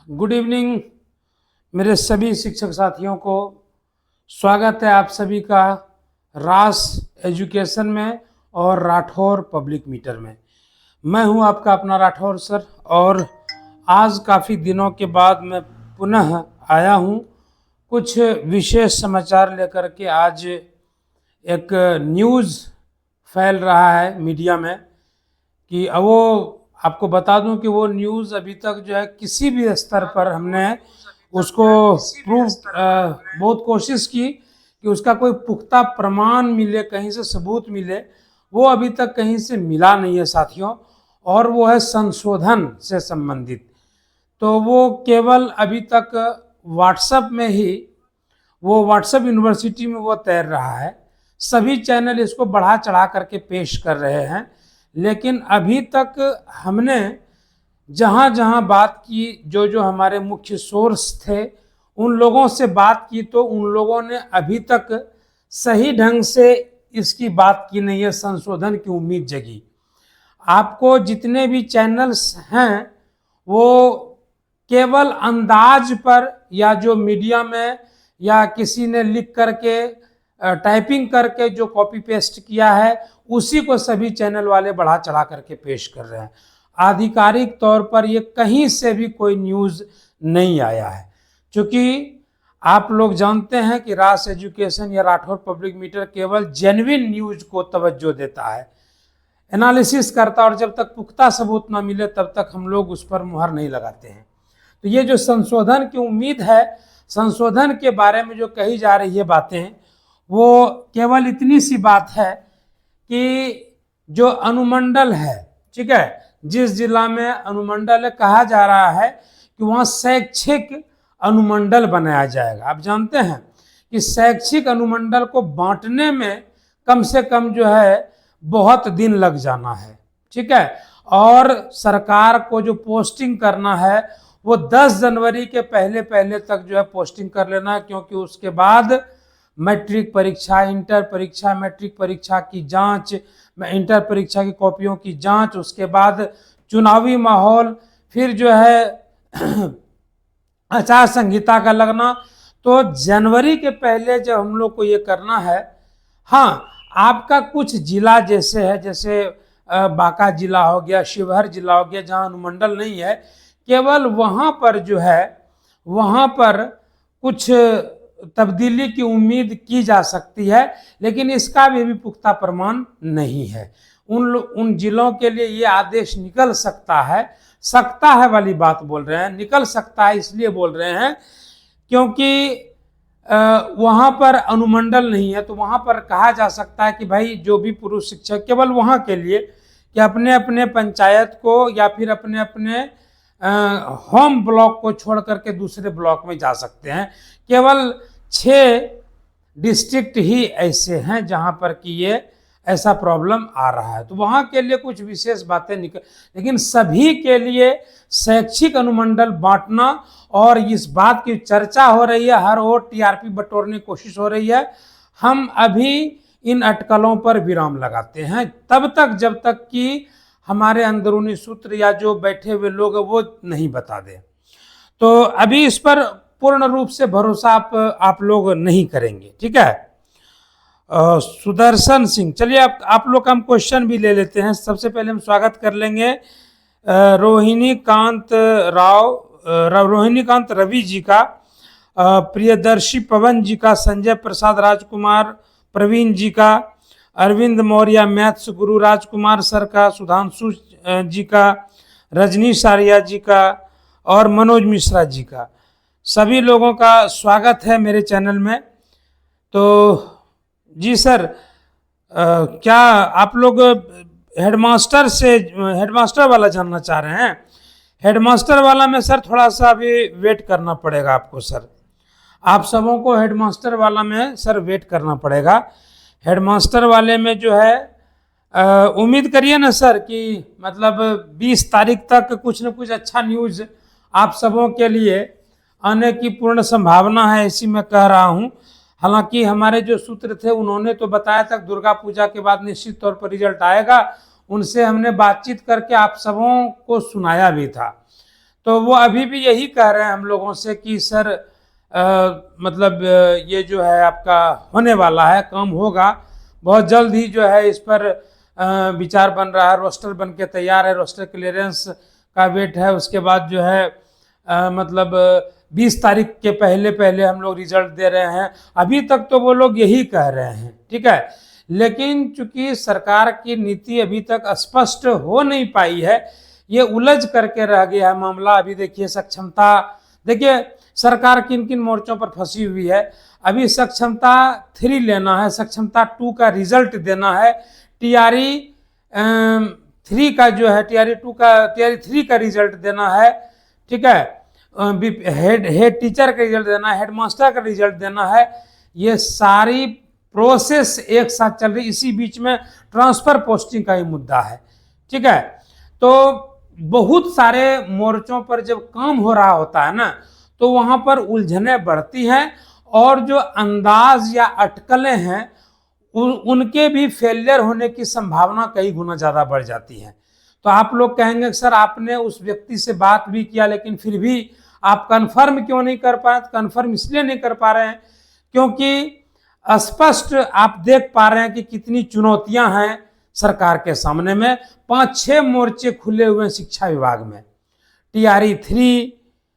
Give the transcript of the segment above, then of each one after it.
Good evening मेरे सभी शिक्षक साथियों को। स्वागत है आप सभी का रास एजुकेशन में और राठौर पब्लिक मीटर में। मैं हूं आपका अपना राठौर सर और आज काफ़ी दिनों के बाद मैं पुनः आया हूं कुछ विशेष समाचार लेकर के। आज एक न्यूज़ फैल रहा है मीडिया में कि वो आपको बता दूं कि वो न्यूज़ अभी तक जो है किसी भी स्तर पर हमने उसको प्रूव बहुत कोशिश की कि उसका कोई पुख्ता प्रमाण मिले, कहीं से सबूत मिले, वो अभी तक कहीं से मिला नहीं है साथियों। और वो है संशोधन से संबंधित। तो वो केवल अभी तक व्हाट्सएप में ही, वो व्हाट्सएप यूनिवर्सिटी में वो तैर रहा है। सभी चैनल इसको बढ़ा चढ़ा करके पेश कर रहे हैं, लेकिन अभी तक हमने जहाँ जहाँ बात की, जो जो हमारे मुख्य सोर्स थे उन लोगों से बात की, तो उन लोगों ने अभी तक सही ढंग से इसकी बात की नहीं है। संशोधन की उम्मीद जगी। आपको जितने भी चैनल्स हैं वो केवल अंदाज पर, या जो मीडिया में या किसी ने लिख करके टाइपिंग करके जो कॉपी पेस्ट किया है, उसी को सभी चैनल वाले बढ़ा चढ़ा करके पेश कर रहे हैं। आधिकारिक तौर पर ये कहीं से भी कोई न्यूज़ नहीं आया है। क्योंकि आप लोग जानते हैं कि रास एजुकेशन या राठौर पब्लिक मीटर केवल जेन्युइन न्यूज़ को तवज्जो देता है, एनालिसिस करता है, और जब तक पुख्ता सबूत ना मिले तब तक हम लोग उस पर मुहर नहीं लगाते हैं। तो ये जो संशोधन की उम्मीद है, संशोधन के बारे में जो कही जा रही है बातें, वो केवल इतनी सी बात है कि जो अनुमंडल है, ठीक है, जिस जिला में अनुमंडल है, कहा जा रहा है कि वहाँ शैक्षिक अनुमंडल बनाया जाएगा। आप जानते हैं कि शैक्षिक अनुमंडल को बांटने में कम से कम जो है बहुत दिन लग जाना है, ठीक है। और सरकार को जो पोस्टिंग करना है वो 10 जनवरी के पहले पहले तक जो है पोस्टिंग कर लेना है, क्योंकि उसके बाद मैट्रिक परीक्षा, इंटर परीक्षा, मैट्रिक परीक्षा की जांच, इंटर परीक्षा की कॉपियों की जांच, उसके बाद चुनावी माहौल, फिर जो है आचार संहिता का लगना। तो जनवरी के पहले जब हम लोग को ये करना है, हाँ, आपका कुछ जिला जैसे है, जैसे बांका जिला हो गया, शिवहर जिला हो गया, जहाँ अनुमंडल नहीं है, केवल वहाँ पर जो है, वहाँ पर कुछ तब्दीली की उम्मीद की जा सकती है, लेकिन इसका भी पुख्ता प्रमाण नहीं है। उन जिलों के लिए ये आदेश निकल सकता है वाली बात बोल रहे हैं। निकल सकता है इसलिए बोल रहे हैं क्योंकि वहाँ पर अनुमंडल नहीं है, तो वहाँ पर कहा जा सकता है कि भाई जो भी पुरुष शिक्षक, केवल वहाँ के लिए कि अपने अपने पंचायत को या फिर अपने अपने होम ब्लॉक को छोड़ करके दूसरे ब्लॉक में जा सकते हैं। केवल 6 डिस्ट्रिक्ट ही ऐसे हैं जहाँ पर कि ये ऐसा प्रॉब्लम आ रहा है, तो वहाँ के लिए कुछ विशेष बातें निकल, लेकिन सभी के लिए शैक्षिक अनुमंडल बांटना, और इस बात की चर्चा हो रही है, हर ओर टीआरपी बटोरने की कोशिश हो रही है। हम अभी इन अटकलों पर विराम लगाते हैं तब तक जब तक कि हमारे अंदरूनी सूत्र या जो बैठे हुए लोग वो नहीं बता दें। तो अभी इस पर पूर्ण रूप से भरोसा आप लोग नहीं करेंगे, ठीक है। सुदर्शन सिंह, चलिए आप लोग का हम क्वेश्चन भी ले लेते हैं। सबसे पहले हम स्वागत कर लेंगे रोहिणीकांत रवि जी का, प्रियदर्शी पवन जी का, संजय प्रसाद राजकुमार प्रवीण जी का, अरविंद मौर्य मैथ्स गुरु राजकुमार सर का, सुधांशु जी का, रजनीश आर्या जी का और मनोज मिश्रा जी का। सभी लोगों का स्वागत है मेरे चैनल में। तो जी सर, क्या आप लोग हेडमास्टर वाला जानना चाह रहे हैं? हेडमास्टर वाला में सर थोड़ा सा अभी वेट करना पड़ेगा आपको सर। आप सबों को हेडमास्टर वाला में सर वेट करना पड़ेगा। हेडमास्टर वाले में जो है उम्मीद करिए ना सर कि मतलब 20 तारीख तक कुछ न कुछ अच्छा न्यूज़ आप सबों के लिए आने की पूर्ण संभावना है, ऐसी मैं कह रहा हूँ। हालांकि हमारे जो सूत्र थे उन्होंने तो बताया था दुर्गा पूजा के बाद निश्चित तौर पर रिजल्ट आएगा। उनसे हमने बातचीत करके आप सबों को सुनाया भी था। तो वो अभी भी यही कह रहे हैं हम लोगों से कि सर मतलब ये जो है आपका होने वाला है, काम होगा बहुत जल्द ही, जो है इस पर विचार बन रहा है, रोस्टर बन के तैयार है, रोस्टर क्लियरेंस का वेट है। उसके बाद जो है मतलब 20 तारीख के पहले पहले हम लोग रिजल्ट दे रहे हैं। अभी तक तो वो लोग यही कह रहे हैं, ठीक है। लेकिन चूंकि सरकार की नीति अभी तक स्पष्ट हो नहीं पाई है, ये उलझ करके रह गया है मामला। अभी देखिए सक्षमता, देखिए सरकार किन किन मोर्चों पर फंसी हुई है। अभी सक्षमता 3 लेना है, सक्षमता 2 का रिजल्ट देना है, टीआरई 3 का जो है, टीआरई 3 का रिजल्ट देना है, ठीक है। हेड टीचर का रिजल्ट देना है, हेड मास्टर का रिजल्ट देना है। ये सारी प्रोसेस एक साथ चल रही, इसी बीच में ट्रांसफर पोस्टिंग का ही मुद्दा है, ठीक है। तो बहुत सारे मोर्चों पर जब काम हो रहा होता है ना, तो वहां पर उलझने बढ़ती हैं, और जो अंदाज या अटकलें हैं उनके भी फेलियर होने की संभावना कई गुना ज़्यादा बढ़ जाती है। तो आप लोग कहेंगे सर आपने उस व्यक्ति से बात भी किया, लेकिन फिर भी आप कंफर्म क्यों नहीं कर पाए? कंफर्म इसलिए नहीं कर पा रहे हैं क्योंकि स्पष्ट आप देख पा रहे हैं कि कितनी चुनौतियां हैं सरकार के सामने में। 5-6 मोर्चे खुले हुए हैं शिक्षा विभाग में। टीआरई 3,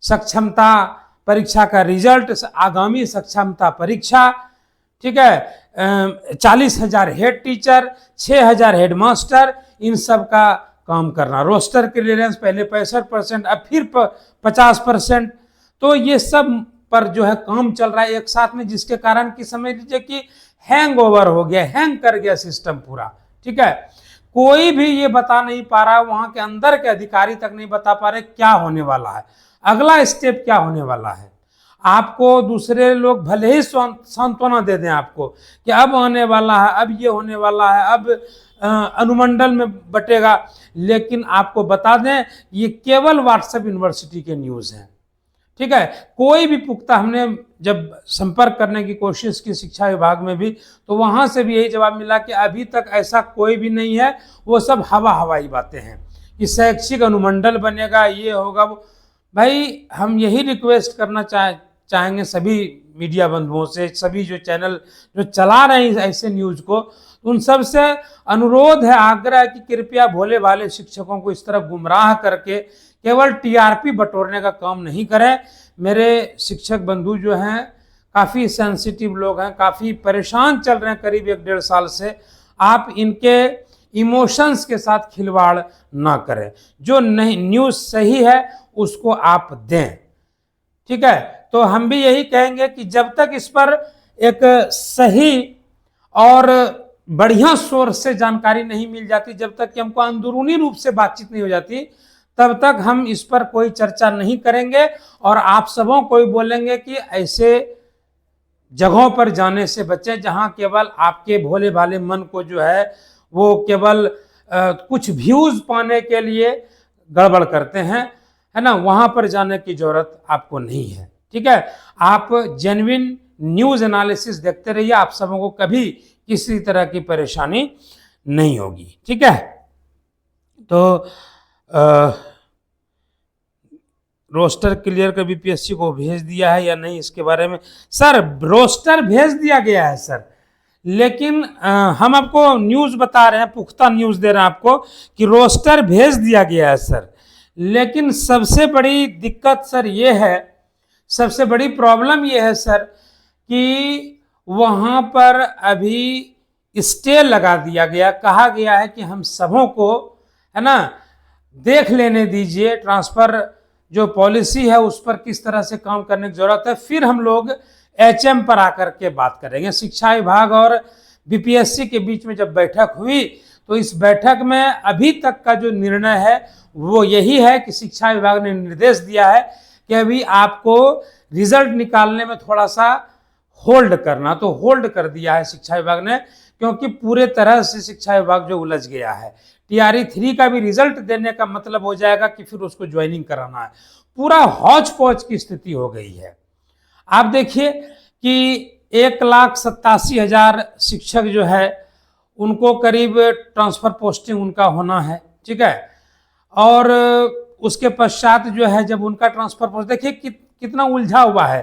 सक्षमता परीक्षा का रिजल्ट, आगामी सक्षमता परीक्षा, ठीक है, 40,000 हेड टीचर, 6,000 हेड मास्टर, इन सब का काम करना, रोस्टर क्लियरेंस पहले 65%, अब फिर 50%। तो ये सब पर जो है काम चल रहा है एक साथ में, जिसके कारण कि समझ लीजिए कि हैंग ओवर हो गया, हैंग कर गया सिस्टम पूरा, ठीक है। कोई भी ये बता नहीं पा रहा, वहां के अंदर के अधिकारी तक नहीं बता पा रहे क्या होने वाला है, अगला स्टेप क्या होने वाला है। आपको दूसरे लोग भले ही सांत्वना दे दें आपको कि अब आने वाला है, अब ये होने वाला है, अब अनुमंडल में बटेगा, लेकिन आपको बता दें ये केवल व्हाट्सएप यूनिवर्सिटी के न्यूज़ हैं, ठीक है। कोई भी पुख्ता, हमने जब संपर्क करने की कोशिश की शिक्षा विभाग में भी, तो वहां से भी यही जवाब मिला कि अभी तक ऐसा कोई भी नहीं है, वो सब हवाई बातें हैं कि शैक्षिक अनुमंडल बनेगा, ये होगा वो। भाई हम यही रिक्वेस्ट करना चाहेंगे सभी मीडिया बंधुओं से, सभी जो चैनल जो चला रहे हैं ऐसे न्यूज़ को, उन सब से अनुरोध है, आग्रह है कि कृपया भोले भाले शिक्षकों को इस तरह गुमराह करके केवल टीआरपी बटोरने का काम नहीं करें। मेरे शिक्षक बंधु जो हैं काफ़ी सेंसिटिव लोग हैं, काफ़ी परेशान चल रहे हैं करीब 1-1.5 साल से। आप इनके इमोशंस के साथ खिलवाड़ ना करें, जो नहीं न्यूज़ सही है उसको आप दें, ठीक है। तो हम भी यही कहेंगे कि जब तक इस पर एक सही और बढ़िया सोर्स से जानकारी नहीं मिल जाती, जब तक कि हमको अंदरूनी रूप से बातचीत नहीं हो जाती, तब तक हम इस पर कोई चर्चा नहीं करेंगे। और आप सबों को भी बोलेंगे कि ऐसे जगहों पर जाने से बचें जहां केवल आपके भोले भाले मन को जो है वो केवल कुछ व्यूज पाने के लिए गड़बड़ करते हैं, है ना। वहां पर जाने की जरूरत आपको नहीं है, ठीक है। आप जेन्युइन न्यूज एनालिसिस देखते रहिए, आप सबों को कभी किसी तरह की परेशानी नहीं होगी, ठीक है। तो रोस्टर क्लियर कर बीपीएससी को भेज दिया है या नहीं, इसके बारे में सर रोस्टर भेज दिया गया है सर, लेकिन हम आपको न्यूज़ बता रहे हैं, पुख्ता न्यूज़ दे रहे हैं आपको कि रोस्टर भेज दिया गया है सर। लेकिन सबसे बड़ी दिक्कत सर ये है, सबसे बड़ी प्रॉब्लम ये है सर कि वहाँ पर अभी स्टे लगा दिया गया, कहा गया है कि हम सबों को, है ना, देख लेने दीजिए ट्रांसफ़र जो पॉलिसी है उस पर किस तरह से काम करने की जरूरत है, फिर हम लोग एचएम पर आकर के बात करेंगे। शिक्षा विभाग और बीपीएससी के बीच में जब बैठक हुई, तो इस बैठक में अभी तक का जो निर्णय है वो यही है कि शिक्षा विभाग ने निर्देश दिया है कि अभी आपको रिजल्ट निकालने में थोड़ा सा होल्ड करना, तो होल्ड कर दिया है शिक्षा विभाग ने, क्योंकि पूरे तरह से शिक्षा विभाग जो उलझ गया है। टीआरई 3 का भी रिजल्ट देने का मतलब हो जाएगा कि फिर उसको ज्वाइनिंग कराना है, पूरा हौच पौच की स्थिति हो गई है। आप देखिए कि 1,87,000 शिक्षक जो है उनको करीब ट्रांसफर पोस्टिंग उनका होना है, ठीक है। और उसके पश्चात जो है जब उनका ट्रांसफर पोस्ट, देखिए कितना उलझा हुआ है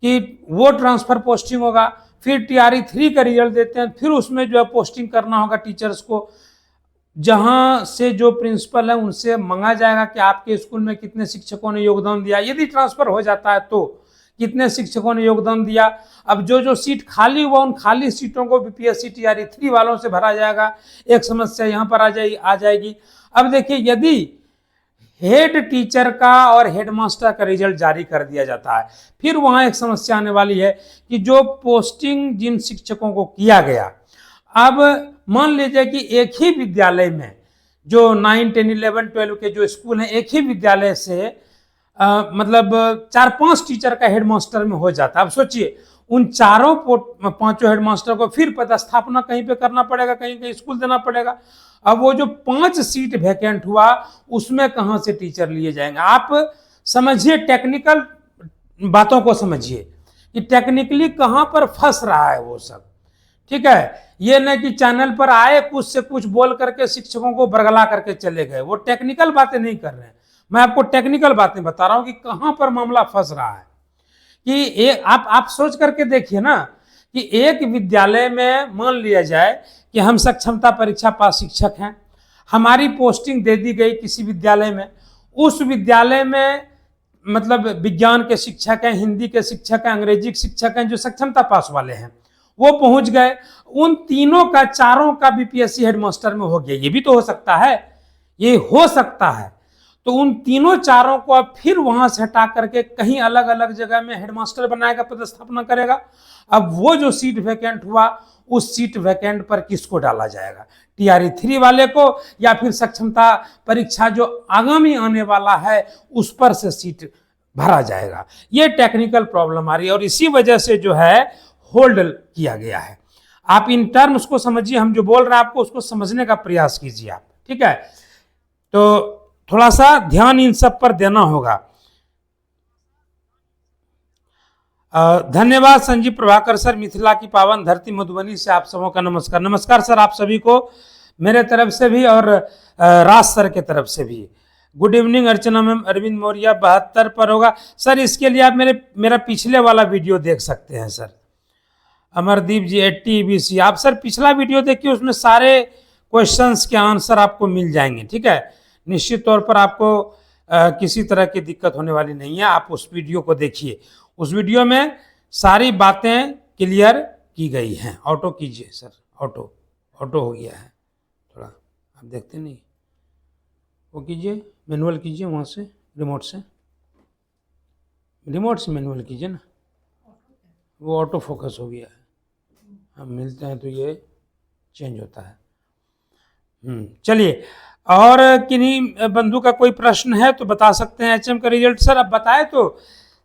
कि वो ट्रांसफर पोस्टिंग होगा, फिर TRE 3 का रिजल्ट देते हैं, फिर उसमें जो है पोस्टिंग करना होगा टीचर्स को। जहां से जो प्रिंसिपल है उनसे मांगा जाएगा कि आपके स्कूल में कितने शिक्षकों ने योगदान दिया, यदि ट्रांसफर हो जाता है तो कितने शिक्षकों ने योगदान दिया। अब जो सीट खाली हुआ उन खाली सीटों को BPSC TRE 3 वालों से भरा जाएगा। एक समस्या यहाँ पर आ जाएगी। अब देखिए, यदि हेड टीचर का और हेडमास्टर का रिजल्ट जारी कर दिया जाता है, फिर वहां एक समस्या आने वाली है कि जो पोस्टिंग जिन शिक्षकों को किया गया, अब मान लीजिए कि एक ही विद्यालय में जो 9, 10, 11, 12 के जो स्कूल हैं, एक ही विद्यालय से मतलब 4-5 टीचर का हेडमास्टर में हो जाता है। अब सोचिए, उन पांचों हेडमास्टर को फिर पदस्थापना कहीं पे करना पड़ेगा, कहीं स्कूल देना पड़ेगा। अब वो जो 5 सीट वैकेंट हुआ, उसमें कहां से टीचर लिए जाएंगे? आप समझिए, टेक्निकल बातों को समझिए कि टेक्निकली कहां पर फंस रहा है वो सब। ठीक है, ये नहीं कि चैनल पर आए कुछ से कुछ बोल करके शिक्षकों को बरगला करके चले गए, वो टेक्निकल बातें नहीं कर रहे हैं। मैं आपको टेक्निकल बातें बता रहा हूं कि कहां पर मामला फंस रहा है। कि आप सोच करके देखिए ना, कि एक विद्यालय में मान लिया जाए कि हम सक्षमता परीक्षा पास शिक्षक हैं, हमारी पोस्टिंग दे दी गई किसी विद्यालय में, उस विद्यालय में मतलब विज्ञान के शिक्षक हैं, हिंदी के शिक्षक हैं, अंग्रेजी के शिक्षक हैं, जो सक्षमता पास वाले हैं, वो पहुंच गए। उन तीनों का, चारों का BPSC हेडमास्टर में हो गया। ये भी तो हो सकता है, ये हो सकता है। तो उन तीनों चारों को अब फिर वहां से हटा करके कहीं अलग अलग जगह में हेडमास्टर बनाएगा, पदस्थापना करेगा। अब वो जो सीट वैकेंट हुआ, उस सीट वैकेंट पर किसको डाला जाएगा? TRE 3 वाले को, या फिर सक्षमता परीक्षा जो आगामी आने वाला है उस पर से सीट भरा जाएगा? ये टेक्निकल प्रॉब्लम आ रही है और इसी वजह से जो है होल्ड किया गया है। आप इन टर्म्स को समझिए, हम जो बोल रहे हैं आपको उसको समझने का प्रयास कीजिए आप। ठीक है, तो थोड़ा सा ध्यान इन सब पर देना होगा। धन्यवाद संजीव प्रभाकर सर, मिथिला की पावन धरती मधुबनी से आप सबों का नमस्कार। नमस्कार सर, आप सभी को मेरे तरफ से भी और राज सर के तरफ से भी गुड इवनिंग। अर्चना मैम, अरविंद मौर्य 72 पर होगा सर। इसके लिए आप मेरा पिछले वाला वीडियो देख सकते हैं सर। अमरदीप जी 80 EBC, आप सर पिछला वीडियो देखिए, उसमें सारे क्वेश्चंस के आंसर आपको मिल जाएंगे। ठीक है, निश्चित तौर पर आपको किसी तरह की दिक्कत होने वाली नहीं है। आप उस वीडियो को देखिए, उस वीडियो में सारी बातें क्लियर की गई हैं। ऑटो कीजिए सर, ऑटो हो गया है, थोड़ा आप देखते नहीं, वो कीजिए, मैनुअल कीजिए, वहाँ से रिमोट से मैनुअल कीजिए ना, वो ऑटो फोकस हो गया है। हम मिलते हैं तो ये चेंज होता है। चलिए, और किन्हीं बंधु का कोई प्रश्न है तो बता सकते हैं। HM का रिजल्ट सर अब बताए तो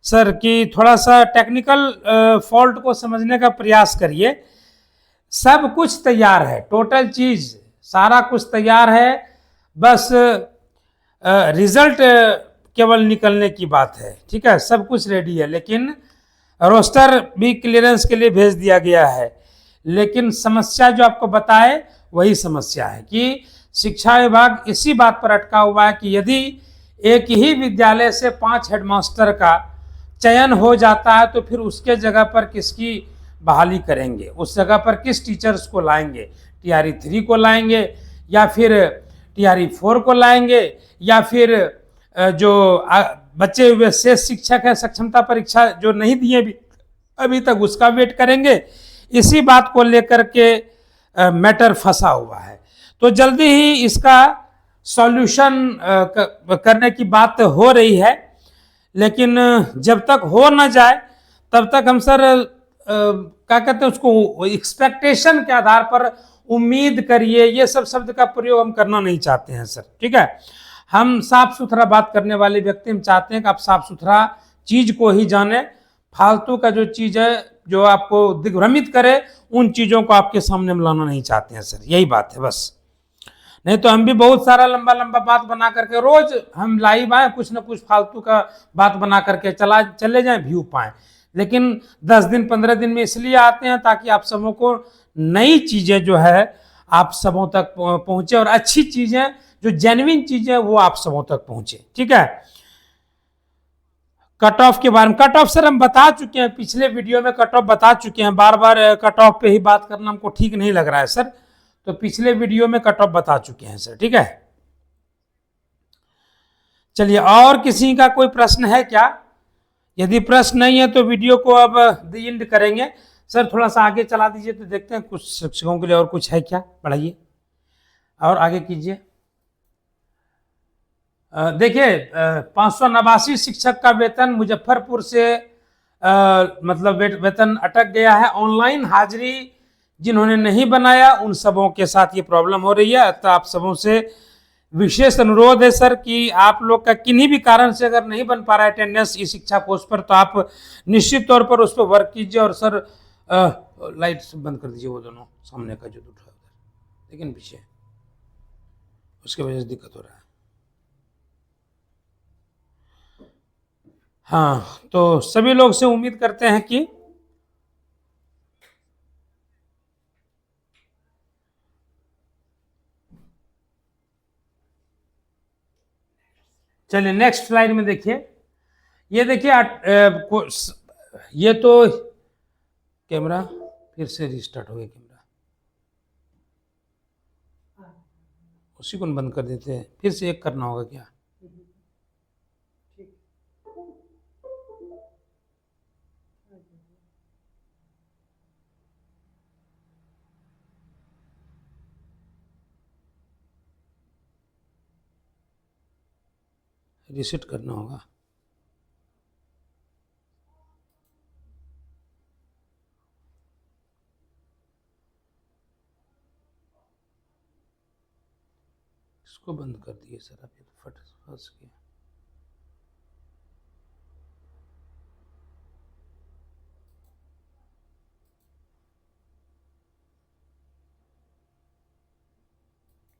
सर कि थोड़ा सा टेक्निकल फॉल्ट को समझने का प्रयास करिए। सब कुछ तैयार है, टोटल चीज सारा कुछ तैयार है, बस रिजल्ट केवल निकलने की बात है। ठीक है, सब कुछ रेडी है, लेकिन रोस्टर भी क्लियरेंस के लिए भेज दिया गया है। लेकिन समस्या जो आपको बताए वही समस्या है कि शिक्षा विभाग इसी बात पर अटका हुआ है कि यदि एक ही विद्यालय से 5 हेडमास्टर का चयन हो जाता है तो फिर उसके जगह पर किसकी बहाली करेंगे, उस जगह पर किस टीचर्स को लाएंगे? TRE 3 को लाएंगे, या फिर TRE 4 को लाएंगे, या फिर जो बचे हुए शेष शिक्षक हैं सक्षमता परीक्षा जो नहीं दिए अभी तक, उसका वेट करेंगे? इसी बात को लेकर के मैटर फंसा हुआ है। तो जल्दी ही इसका सॉल्यूशन करने की बात हो रही है, लेकिन जब तक हो ना जाए तब तक हम सर क्या कहते हैं उसको, एक्सपेक्टेशन के आधार पर उम्मीद करिए, ये सब शब्द का प्रयोग हम करना नहीं चाहते हैं सर। ठीक है, हम साफ सुथरा बात करने वाले व्यक्ति, हम चाहते हैं कि आप साफ सुथरा चीज को ही जाने, फालतू का जो चीज है जो आपको दिग्भ्रमित करे उन चीजों को आपके सामने हम लाना नहीं चाहते हैं सर, यही बात है बस। नहीं तो हम भी बहुत सारा लंबा लंबा बात बना करके रोज हम लाइव आए, कुछ ना कुछ फालतू का बात बना करके चले जाएं, व्यू पाएं। लेकिन 10 दिन 15 दिन में इसलिए आते हैं ताकि आप सबों को नई चीजें जो है आप सबों तक पहुंचे, और अच्छी चीजें जो जेन्युइन चीजें वो आप सबों तक पहुंचे। ठीक है, कट ऑफ के बारे में, कट ऑफ सर हम बता चुके हैं, पिछले वीडियो में कट ऑफ बता चुके हैं, बार बार कट ऑफ पे ही बात करना हमको ठीक नहीं लग रहा है सर, तो पिछले वीडियो में कट ऑफ बता चुके हैं सर। ठीक है, चलिए, और किसी का कोई प्रश्न है क्या? यदि प्रश्न नहीं है तो वीडियो को अब एंड करेंगे। सर थोड़ा सा आगे चला दीजिए तो देखते हैं कुछ शिक्षकों के लिए और कुछ है क्या, बढ़ाइए और आगे कीजिए। देखिए 589 शिक्षक का वेतन मुजफ्फरपुर से मतलब वेतन अटक गया है। ऑनलाइन हाजिरी जिन्होंने नहीं बनाया उन सबों के साथ ये प्रॉब्लम हो रही है। तो आप सबों से विशेष अनुरोध है सर कि आप लोग का किन्हीं भी कारण से अगर नहीं बन पा रहा है अटेंडेंस इस शिक्षा पोस्ट पर, तो आप निश्चित तौर पर उस पर वर्क कीजिए। और सर लाइट बंद कर दीजिए, वो दोनों सामने का जो उठा है लेकिन पीछे, उसके वजह से दिक्कत हो रहा है। हाँ, तो सभी लोग से उम्मीद करते हैं कि चलिए नेक्स्ट स्लाइड में देखिए, ये देखिए ये तो कैमरा फिर से रिस्टार्ट हो गया, कैमरा उसी को बंद कर देते हैं, फिर से एक करना होगा क्या? रिसेट करना होगा। इसको बंद कर दिए सर, अब ये तो फंस गया।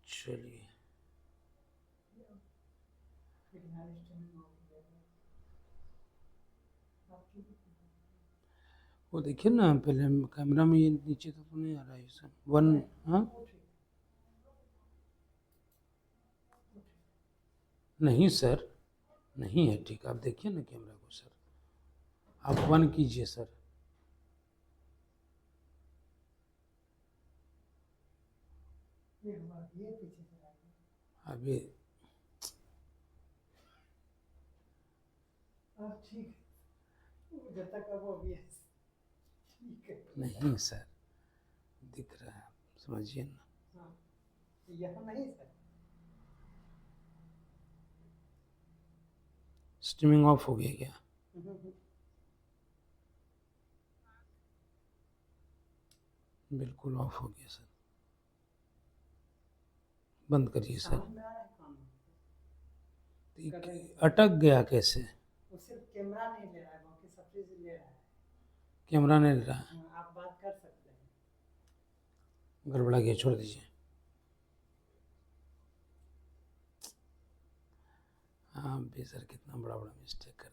चलिए, वो देखिए ना, पहले कैमरा में ये नीचे तो नहीं आ रहा है सर, वन। हाँ नहीं सर, नहीं है ठीक, आप देखिए ना कैमरा को सर, आप वन कीजिए सर। अभी नहीं सर, दिख रहा है, समझिए ना। नहीं सर, स्ट्रीमिंग ऑफ हो गया क्या? बिल्कुल ऑफ हो गया सर, बंद करिए सर। अटक गया कैसे? सिर्फ कैमरा नहीं ले रहा है, बाकी सब चीज ले रहा है। कैमरा नहीं ले रहा है, आप बात कर सकते हैं। गड़बड़ा गया, छोड़ दीजिए। हाँ भी सर, कितना बड़ा बड़ा मिस्टेक कर